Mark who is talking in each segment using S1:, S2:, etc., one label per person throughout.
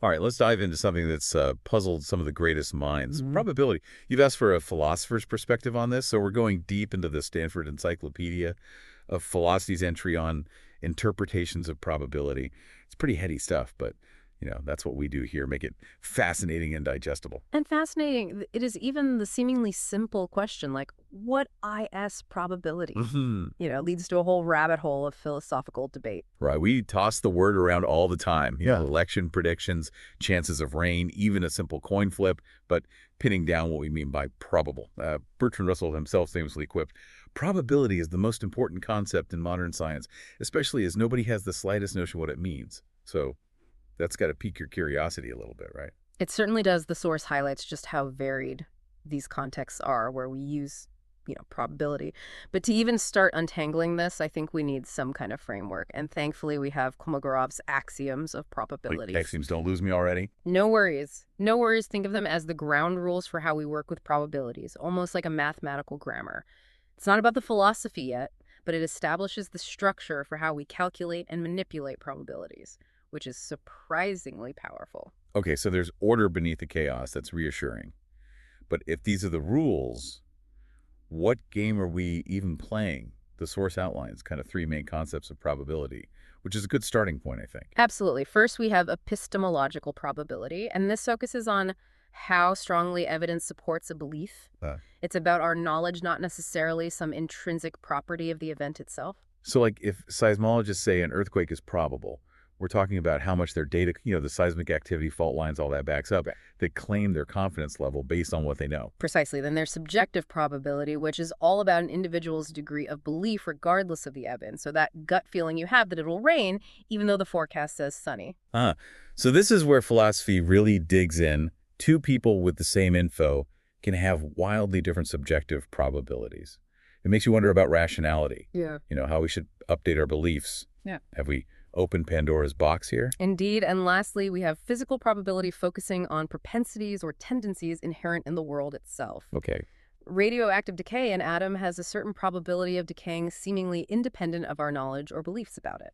S1: All right, let's dive into something that's puzzled some of the greatest minds.
S2: Hmm.
S1: Probability. You've asked for a philosopher's perspective on this, so we're going deep into the Stanford Encyclopedia of Philosophy's entry on interpretations of probability. It's pretty heady stuff, but, that's what we do here, make it fascinating and digestible.
S2: And fascinating, it is even the seemingly simple question like, what is probability?
S1: Hmm.
S2: Leads to a whole rabbit hole of philosophical debate.
S1: Right, we toss the word around all the time.
S3: Yeah.
S1: Election predictions, chances of rain, even a simple coin flip, but pinning down what we mean by probable. Bertrand Russell himself famously quipped, probability is the most important concept in modern science, especially as nobody has the slightest notion what it means. So that's got to pique your curiosity a little bit, right?
S2: It certainly does. The source highlights just how varied these contexts are where we use, probability. But to even start untangling this, I think we need some kind of framework. And thankfully, we have Kolmogorov's axioms of
S1: Wait,
S2: probabilities.
S1: axioms don't lose me already.
S2: No worries. No worries. Think of them as the ground rules for how we work with probabilities, almost like a mathematical grammar. It's not about the philosophy yet, but it establishes the structure for how we calculate and manipulate probabilities, which is surprisingly powerful.
S1: Okay, so there's order beneath the chaos. That's reassuring. But if these are the rules, what game are we even playing? The source outlines kind of three main concepts of probability, which is a good starting point, I think.
S2: Absolutely. First, we have epistemological probability, and this focuses on how strongly evidence supports a belief. It's about our knowledge, not necessarily some intrinsic property of the event itself.
S1: So like if seismologists say an earthquake is probable, we're talking about how much their data, the seismic activity, fault lines, all that backs up. They claim their confidence level based on what they know.
S2: Precisely. Then there's subjective probability, which is all about an individual's degree of belief regardless of the evidence. So that gut feeling you have that it'll rain, even though the forecast says sunny.
S1: So this is where philosophy really digs in. Two people with the same info can have wildly different subjective probabilities. It makes you wonder about rationality.
S2: Yeah.
S1: How we should update our beliefs.
S2: Yeah.
S1: Have we opened Pandora's box here?
S2: Indeed. And lastly, we have physical probability focusing on propensities or tendencies inherent in the world itself.
S1: Okay.
S2: Radioactive decay in atom has a certain probability of decaying seemingly independent of our knowledge or beliefs about it.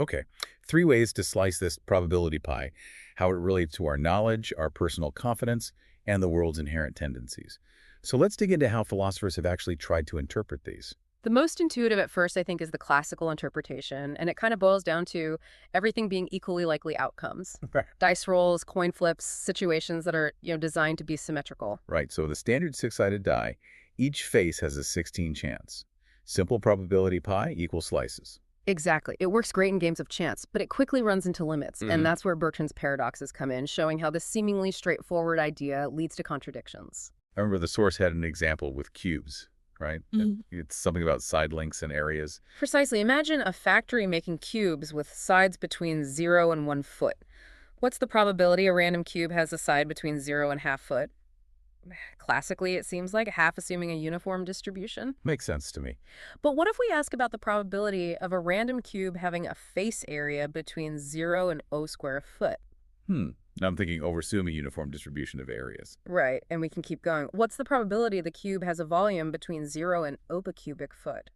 S1: Okay. Three ways to slice this probability pie, how it relates to our knowledge, our personal confidence, and the world's inherent tendencies. So let's dig into how philosophers have actually tried to interpret these.
S2: The most intuitive at first, I think, is the classical interpretation, and it kind of boils down to everything being equally likely outcomes. Dice rolls, coin flips, situations that are, designed to be symmetrical.
S1: Right, so the standard six-sided die, each face has a 16 chance. Simple probability pie equals slices.
S2: Exactly. It works great in games of chance, but it quickly runs into limits, and that's where Bertrand's paradoxes come in, showing how this seemingly straightforward idea leads to contradictions.
S1: I remember the source had an example with cubes, right? It's something about side links and areas.
S2: Precisely. Imagine a factory making cubes with sides between 0 and 1 foot. What's the probability a random cube has a side between 0 and ½ foot? Classically, it seems like half assuming a uniform distribution.
S1: Makes sense to me.
S2: But what if we ask about the probability of a random cube having a face area between 0 and 0 square foot?
S1: Now I'm thinking overassume a uniform distribution of areas.
S2: Right, and we can keep going. What's the probability the cube has a volume between 0 and cubic foot?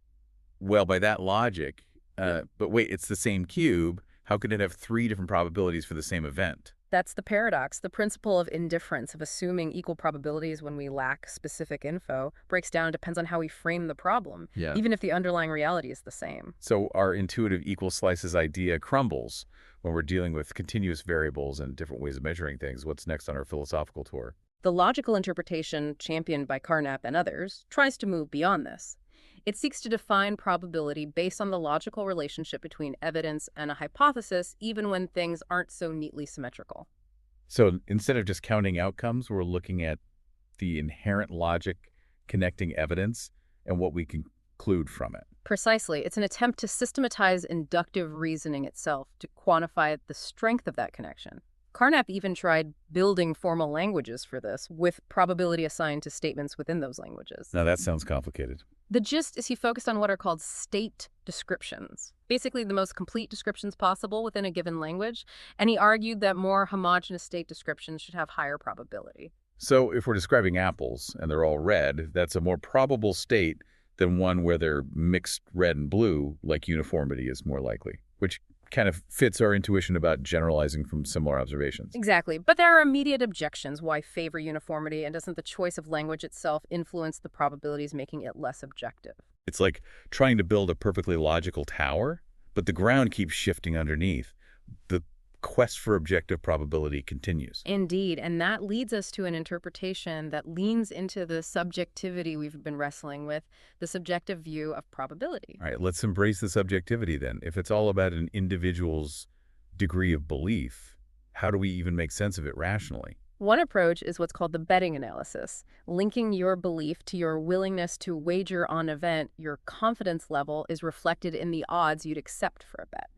S1: Well, by that logic, but wait, it's the same cube. How could it have three different probabilities for the same event?
S2: That's the paradox. The principle of indifference, of assuming equal probabilities when we lack specific info, breaks down and depends on how we frame the problem, even if the underlying reality is the same.
S1: So our intuitive equal slices idea crumbles when we're dealing with continuous variables and different ways of measuring things. What's next on our philosophical tour?
S2: The logical interpretation, championed by Carnap and others, tries to move beyond this. It seeks to define probability based on the logical relationship between evidence and a hypothesis, even when things aren't so neatly symmetrical.
S1: So instead of just counting outcomes, we're looking at the inherent logic connecting evidence and what we conclude from it.
S2: Precisely. It's an attempt to systematize inductive reasoning itself, to quantify the strength of that connection. Carnap even tried building formal languages for this, with probability assigned to statements within those languages.
S1: Now that sounds complicated.
S2: The gist is he focused on what are called state descriptions, basically the most complete descriptions possible within a given language, and he argued that more homogeneous state descriptions should have higher probability.
S1: So if we're describing apples and they're all red, that's a more probable state than one where they're mixed red and blue, like uniformity is more likely, which kind of fits our intuition about generalizing from similar observations.
S2: Exactly. But there are immediate objections why favor uniformity, and doesn't the choice of language itself influence the probabilities, making it less objective?
S1: It's like trying to build a perfectly logical tower, but the ground keeps shifting underneath. The quest for objective probability continues.
S2: Indeed, and that leads us to an interpretation that leans into the subjectivity we've been wrestling with, the subjective view of probability.
S1: All right, let's embrace the subjectivity then. If it's all about an individual's degree of belief, how do we even make sense of it rationally?
S2: One approach is what's called the betting analysis, linking your belief to your willingness to wager on an event. Your confidence level is reflected in the odds you'd accept for a bet.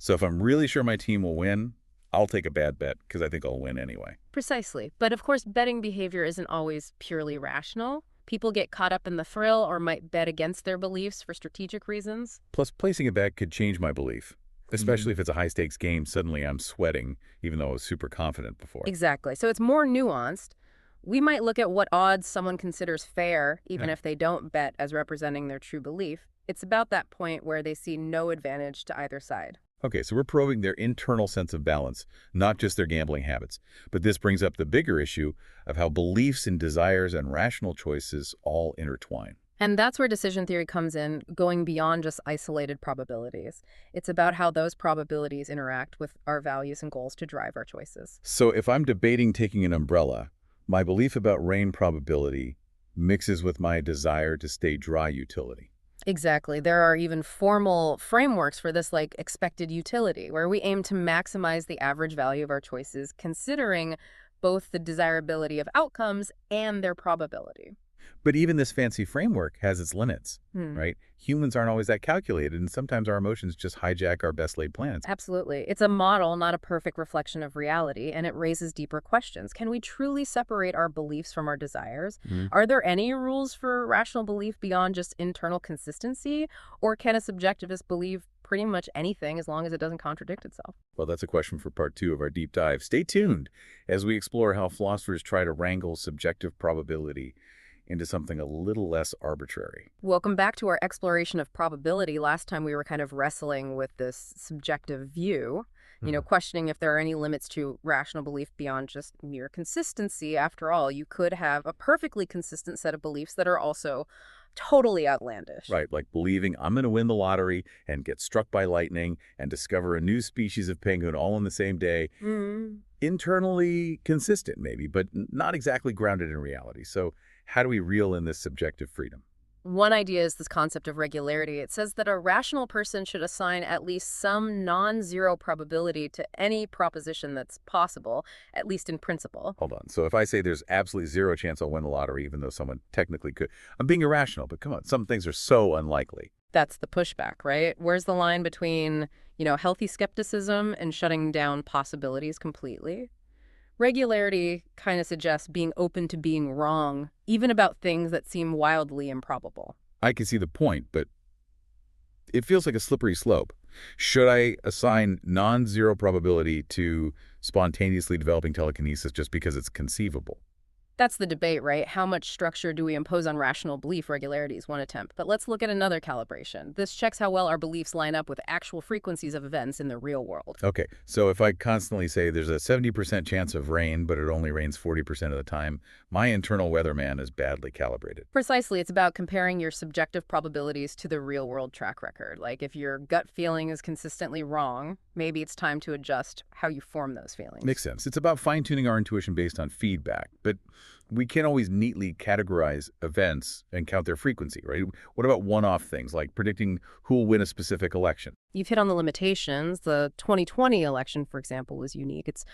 S1: So if I'm really sure my team will win, I'll take a bad bet because I think I'll win anyway.
S2: Precisely. But of course, betting behavior isn't always purely rational. People get caught up in the thrill or might bet against their beliefs for strategic reasons.
S1: Plus, placing a bet could change my belief, especially if it's a high-stakes game. Suddenly I'm sweating, even though I was super confident before.
S2: Exactly. So it's more nuanced. We might look at what odds someone considers fair, even if they don't bet, as representing their true belief. It's about that point where they see no advantage to either side.
S1: Okay, so we're probing their internal sense of balance, not just their gambling habits. But this brings up the bigger issue of how beliefs and desires and rational choices all intertwine.
S2: And that's where decision theory comes in, going beyond just isolated probabilities. It's about how those probabilities interact with our values and goals to drive our choices.
S1: So if I'm debating taking an umbrella, my belief about rain probability mixes with my desire to stay dry utility.
S2: Exactly. There are even formal frameworks for this, like expected utility, where we aim to maximize the average value of our choices, considering both the desirability of outcomes and their probability.
S1: But even this fancy framework has its limits,
S2: Hmm.
S1: right? Humans aren't always that calculated, and sometimes our emotions just hijack our best laid plans.
S2: Absolutely. It's a model, not a perfect reflection of reality, and it raises deeper questions. Can we truly separate our beliefs from our desires?
S1: Mhm.
S2: Are there any rules for rational belief beyond just internal consistency? Or can a subjectivist believe pretty much anything as long as it doesn't contradict itself?
S1: Well, that's a question for part 2 of our deep dive. Stay tuned as we explore how philosophers try to wrangle subjective probability into something a little less arbitrary.
S2: Welcome back to our exploration of probability. Last time we were kind of wrestling with this subjective view, questioning if there are any limits to rational belief beyond just mere consistency. After all, you could have a perfectly consistent set of beliefs that are also totally outlandish.
S1: Right, like believing I'm going to win the lottery and get struck by lightning and discover a new species of penguin all in the same day.
S2: Mm.
S1: Internally consistent, maybe, but not exactly grounded in reality. So how do we reel in this subjective freedom?
S2: One idea is this concept of regularity. It says that a rational person should assign at least some non-zero probability to any proposition that's possible, at least in principle.
S1: Hold on. So if I say there's absolutely zero chance I'll win the lottery, even though someone technically could, I'm being irrational, but come on, some things are so unlikely.
S2: That's the pushback, right? Where's the line between, healthy skepticism and shutting down possibilities completely? Regularity kind of suggests being open to being wrong, even about things that seem wildly improbable.
S1: I can see the point, but it feels like a slippery slope. Should I assign non-zero probability to spontaneously developing telekinesis just because it's conceivable?
S2: That's the debate, right? How much structure do we impose on rational belief? Regularity is one attempt. But let's look at another calibration. This checks how well our beliefs line up with actual frequencies of events in the real world.
S1: Okay, so if I constantly say there's a 70% chance of rain, but it only rains 40% of the time, my internal weatherman is badly calibrated.
S2: Precisely, it's about comparing your subjective probabilities to the real-world track record. Like, if your gut feeling is consistently wrong, maybe it's time to adjust how you form those feelings.
S1: Makes sense. It's about fine-tuning our intuition based on feedback, but we can't always neatly categorize events and count their frequency, right? What about one-off things like predicting who will win a specific election?
S2: You've hit on the limitations. The 2020 election, for example, was unique. It's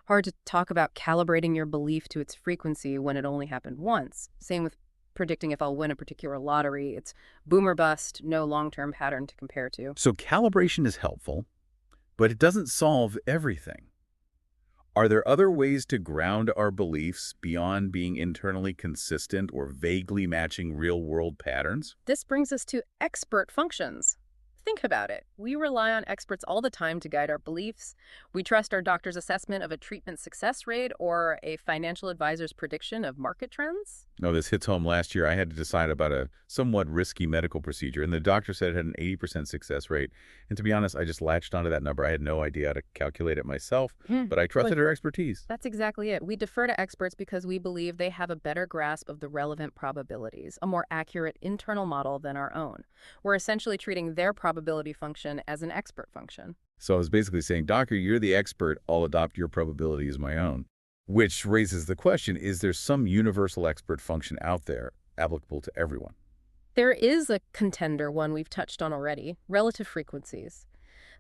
S2: hard to talk about calibrating your belief to its frequency when it only happened once. Same with predicting if I'll win a particular lottery. It's boom or bust, no long-term pattern to compare to.
S1: So calibration is helpful, but it doesn't solve everything. Are there other ways to ground our beliefs beyond being internally consistent or vaguely matching real-world patterns?
S2: This brings us to expert functions. Think about it. We rely on experts all the time to guide our beliefs. We trust our doctor's assessment of a treatment success rate or a financial advisor's prediction of market trends.
S1: No, this hits home. Last year, I had to decide about a somewhat risky medical procedure, and the doctor said it had an 80% success rate. And to be honest, I just latched onto that number. I had no idea how to calculate it myself, but I
S2: But
S1: trusted her expertise.
S2: that's exactly it. We defer to experts because we believe they have a better grasp of the relevant probabilities, a more accurate internal model than our own. We're essentially treating their probability function as an expert function.
S1: So I was basically saying, Doctor, you're the expert. I'll adopt your probability as my own. Which raises the question, is there some universal expert function out there applicable to everyone?
S2: There is a contender, one we've touched on already, relative frequencies.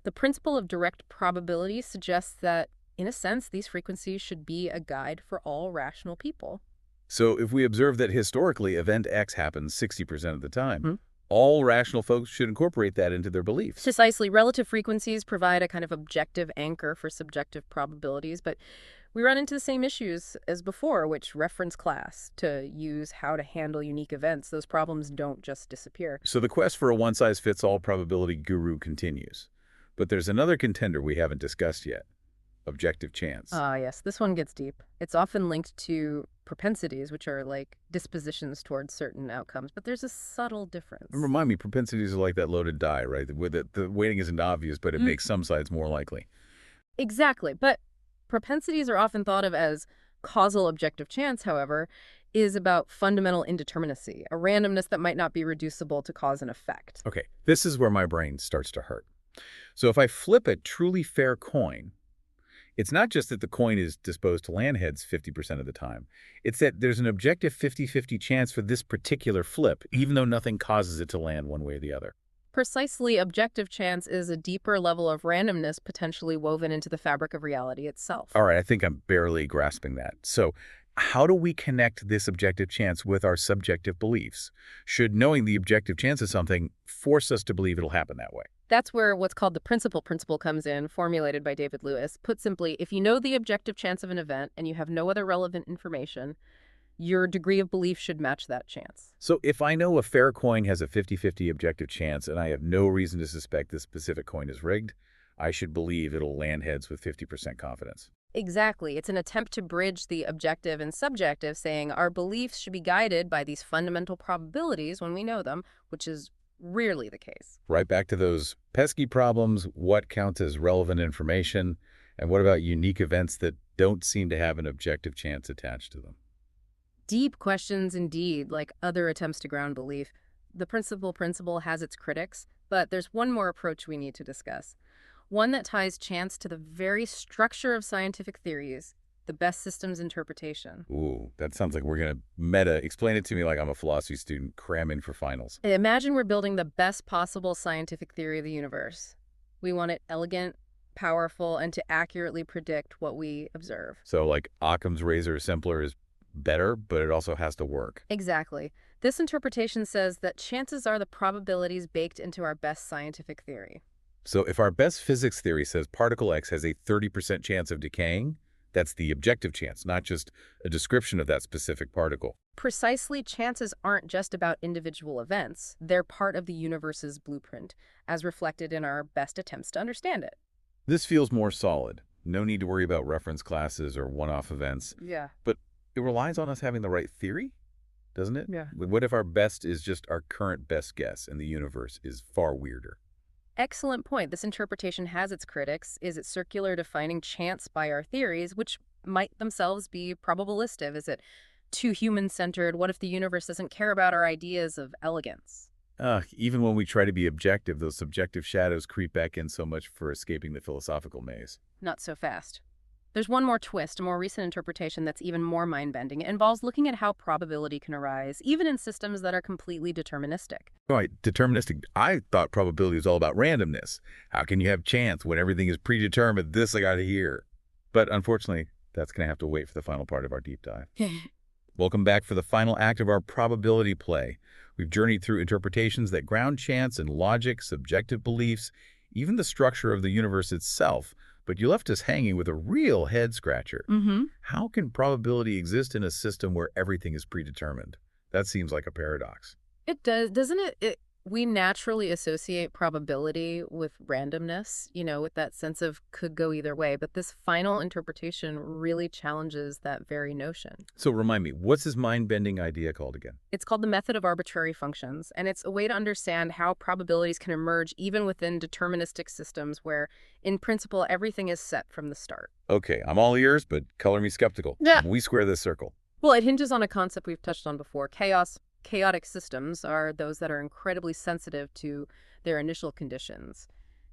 S2: The principle of direct probability suggests that, in a sense, these frequencies should be a guide for all rational people.
S1: So if we observe that historically event X happens 60% of the time,
S2: Hmm.
S1: all rational folks should incorporate that into their beliefs.
S2: Precisely, relative frequencies provide a kind of objective anchor for subjective probabilities, but we run into the same issues as before, which reference class to use how to handle unique events. Those problems don't just disappear.
S1: So the quest for a one-size-fits-all probability guru continues. But there's another contender we haven't discussed yet, objective chance.
S2: Ah, yes, this one gets deep. It's often linked to propensities, which are like dispositions towards certain outcomes, but there's a subtle difference.
S1: And remind me, propensities are like that loaded die, right? Where the weighting isn't obvious, but it makes some sides more likely.
S2: Exactly, but propensities are often thought of as causal. Objective chance, however, is about fundamental indeterminacy, a randomness that might not be reducible to cause and effect.
S1: Okay, this is where my brain starts to hurt. So if I flip a truly fair coin, it's not just that the coin is disposed to land heads 50% of the time. It's that there's an objective 50-50 chance for this particular flip, even though nothing causes it to land one way or the other.
S2: Precisely, objective chance is a deeper level of randomness potentially woven into the fabric of reality itself.
S1: All right, I think I'm barely grasping that. So how do we connect this objective chance with our subjective beliefs? Should knowing the objective chance of something force us to believe it'll happen that way?
S2: That's where what's called the principle comes in, formulated by David Lewis. Put simply, if you know the objective chance of an event and you have no other relevant information, your degree of belief should match that chance.
S1: So if I know a fair coin has a 50-50 objective chance and I have no reason to suspect this specific coin is rigged, I should believe it'll land heads with 50% confidence.
S2: Exactly. It's an attempt to bridge the objective and subjective, saying our beliefs should be guided by these fundamental probabilities when we know them, which is rarely the case.
S1: Right back to those pesky problems, what counts as relevant information, and what about unique events that don't seem to have an objective chance attached to them?
S2: Deep questions indeed, like other attempts to ground belief. The principle has its critics, but there's one more approach we need to discuss. One that ties chance to the very structure of scientific theories, the best systems interpretation.
S1: Ooh, that sounds like we're going to meta. Explain it to me like I'm a philosophy student cramming for finals.
S2: Imagine we're building the best possible scientific theory of the universe. We want it elegant, powerful, and to accurately predict what we observe.
S1: So like Occam's razor simpler is better, but it also has to work.
S2: Exactly. This interpretation says that chances are the probabilities baked into our best scientific theory.
S1: So if our best physics theory says particle X has a 30% chance of decaying, that's the objective chance, not just a description of that specific particle.
S2: Precisely, chances aren't just about individual events. They're part of the universe's blueprint, as reflected in our best attempts to understand it.
S1: This feels more solid. No need to worry about reference classes or one-off events.
S2: Yeah.
S1: But it relies on us having the right theory, doesn't it?
S2: Yeah.
S1: What if our best is just our current best guess and the universe is far weirder?
S2: Excellent point. This interpretation has its critics. Is it circular, defining chance by our theories, which might themselves be probabilistic? Is it too human-centered? What if the universe doesn't care about our ideas of elegance?
S1: Even when we try to be objective, those subjective shadows creep back in so much for escaping the philosophical maze.
S2: Not so fast. There's one more twist, a more recent interpretation that's even more mind-bending. It involves looking at how probability can arise, even in systems that are completely deterministic.
S1: Right, deterministic. I thought probability was all about randomness. How can you have chance when everything is predetermined? This I got to hear. But unfortunately, that's going to have to wait for the final part of our deep dive. Welcome back for the final act of our probability play. We've journeyed through interpretations that ground chance in logic, subjective beliefs, even the structure of the universe itself. But you left us hanging with a real head-scratcher. How can probability exist in a system where everything is predetermined? That seems like a paradox.
S2: It does, doesn't it? We naturally associate probability with randomness, with that sense of could go either way. But this final interpretation really challenges that very notion.
S1: So remind me, what's this mind-bending idea called again?
S2: It's called the method of arbitrary functions, and it's a way to understand how probabilities can emerge even within deterministic systems where, in principle, everything is set from the start.
S1: Okay, I'm all ears, but color me skeptical.
S2: Yeah.
S1: We square this circle.
S2: Well, it hinges on a concept we've touched on before, chaos. Chaotic systems are those that are incredibly sensitive to their initial conditions.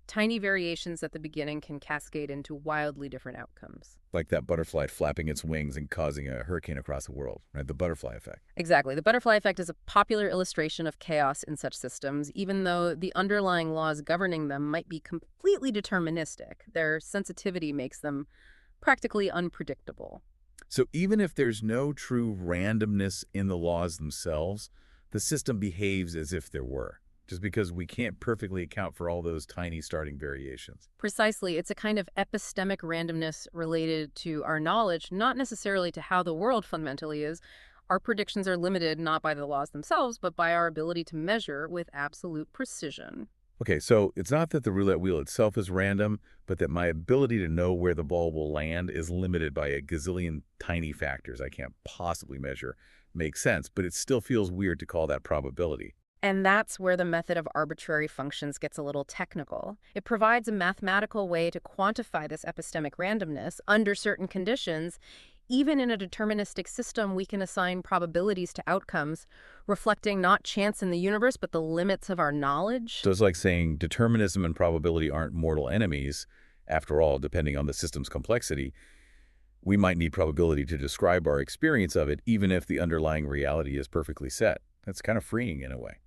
S2: Tiny variations at the beginning can cascade into wildly different outcomes.
S1: Like that butterfly flapping its wings and causing a hurricane across the world, right? The butterfly effect.
S2: Exactly. The butterfly effect is a popular illustration of chaos in such systems, even though the underlying laws governing them might be completely deterministic. Their sensitivity makes them practically unpredictable.
S1: So even if there's no true randomness in the laws themselves, the system behaves as if there were, just because we can't perfectly account for all those tiny starting variations.
S2: Precisely. It's a kind of epistemic randomness related to our knowledge, not necessarily to how the world fundamentally is. Our predictions are limited not by the laws themselves, but by our ability to measure with absolute precision.
S1: Okay, so it's not that the roulette wheel itself is random, but that my ability to know where the ball will land is limited by a gazillion tiny factors I can't possibly measure. Makes sense, but it still feels weird to call that probability.
S2: And that's where the method of arbitrary functions gets a little technical. It provides a mathematical way to quantify this epistemic randomness under certain conditions. Even in a deterministic system, we can assign probabilities to outcomes, reflecting not chance in the universe, but the limits of our knowledge.
S1: So it's like saying determinism and probability aren't mortal enemies. After all, depending on the system's complexity, we might need probability to describe our experience of it, even if the underlying reality is perfectly set. That's kind of freeing in a way.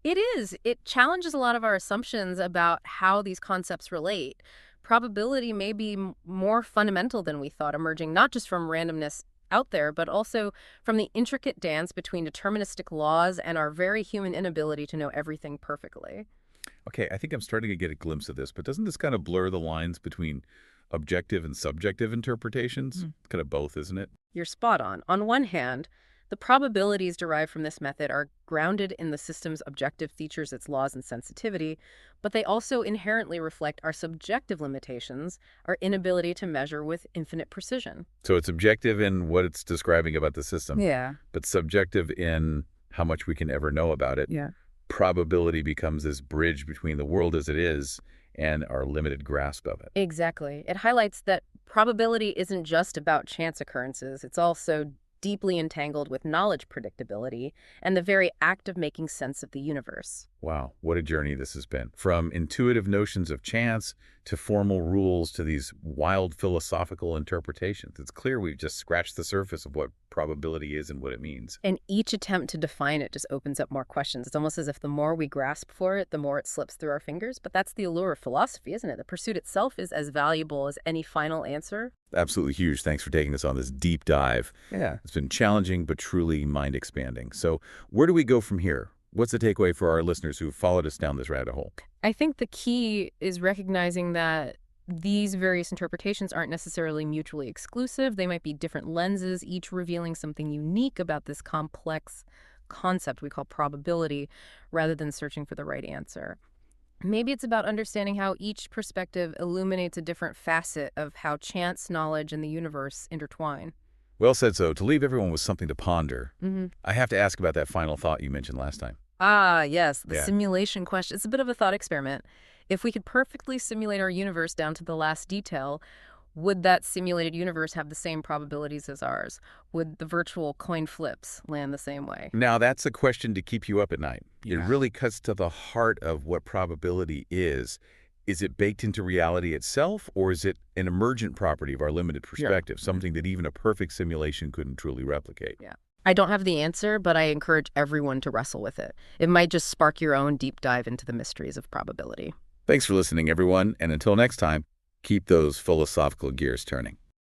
S2: It is. It challenges a lot of our assumptions about how these concepts relate. Probability may be more fundamental than we thought, emerging not just from randomness out there, but also from the intricate dance between deterministic laws and our very human inability to know everything perfectly.
S1: Okay, I think I'm starting to get a glimpse of this, but doesn't this kind of blur the lines between objective and subjective interpretations? Kind of both, isn't it?
S2: You're spot on. On one hand, the probabilities derived from this method are grounded in the system's objective features, its laws and sensitivity, but they also inherently reflect our subjective limitations, our inability to measure with infinite precision.
S1: So it's objective in what it's describing about the system,
S2: Yeah.
S1: but subjective in how much we can ever know about it.
S2: Yeah.
S1: Probability becomes this bridge between the world as it is and our limited grasp of it.
S2: Exactly. It highlights that probability isn't just about chance occurrences. It's also deeply entangled with knowledge predictability and the very act of making sense of the universe.
S1: Wow, what a journey this has been. From intuitive notions of chance to formal rules to these wild philosophical interpretations. It's clear we've just scratched the surface of what probability is and what it means.
S2: And each attempt to define it just opens up more questions. It's almost as if the more we grasp for it, the more it slips through our fingers. But that's the allure of philosophy, isn't it? The pursuit itself is as valuable as any final answer.
S1: Absolutely huge. Thanks for taking us on this deep dive.
S2: Yeah.
S1: It's been challenging, but truly mind-expanding. So where do we go from here? What's the takeaway for our listeners who followed us down this rabbit hole?
S2: I think the key is recognizing that these various interpretations aren't necessarily mutually exclusive. They might be different lenses, each revealing something unique about this complex concept we call probability, rather than searching for the right answer. Maybe it's about understanding how each perspective illuminates a different facet of how chance, knowledge, and the universe intertwine.
S1: Well said. So to leave everyone with something to ponder,
S2: Mm-hmm.
S1: I have to ask about that final thought you mentioned last time.
S2: Ah, yes, the
S1: Yeah.
S2: simulation question. It's a bit of a thought experiment. If we could perfectly simulate our universe down to the last detail, would that simulated universe have the same probabilities as ours? Would the virtual coin flips land the same way?
S1: Now, that's a question to keep you up at night. It
S2: Yeah.
S1: really cuts to the heart of what probability is. Is it baked into reality itself, or is it an emergent property of our limited perspective, something that even a perfect simulation couldn't truly replicate?
S2: Yeah. I don't have the answer, but I encourage everyone to wrestle with it. It might just spark your own deep dive into the mysteries of probability.
S1: Thanks for listening, everyone, and until next time, keep those philosophical gears turning.